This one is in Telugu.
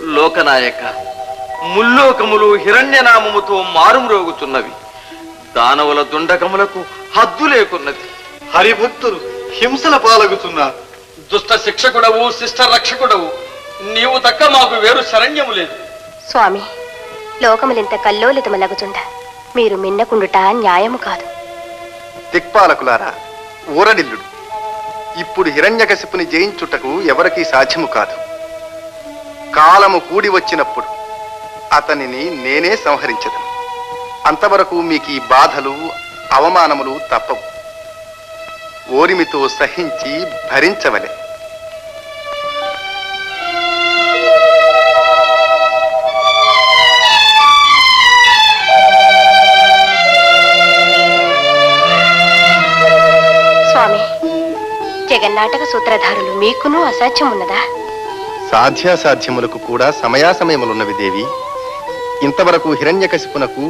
లోకనాయక, ముల్లోకములు హిరణ్యనామముతో మారుమ్రోగుతున్నవి. దానవుల దుండకములకు హద్దు లేకున్నది. హరిభక్తులు హింసల పాలగుతున్నారు. దుష్ట శిక్షకుడవు, శిష్ట రక్షకుడవు, నీవు తక్క మాకు వేరు శరణ్యము లేదు. స్వామి, లోకములింత కల్లోలితమలగుచుండ మీరు మిన్నకుండుట న్యాయము కాదు. దిక్పాలకులారా, ఊరడిల్లుడు. ఇప్పుడు హిరణ్యకశిపుని జయించుటకు ఎవరికీ సాధ్యము కాదు. కాలము కూడి వచ్చినప్పుడు అతనిని నేనే సంహరించదను. అంతవరకు మీకు ఈ బాధలు, అవమానములు తప్పవు. ఓరిమితో సహించి భరించవలె. స్వామి, జగన్నాటక సూత్రధారులు మీకును అసాధ్యం ఉన్నదా? సాధ్యాసాధ్యములకు కూడా సమయాసమయములున్నవి దేవి. ఇంతవరకు హిరణ్యకశిపునకు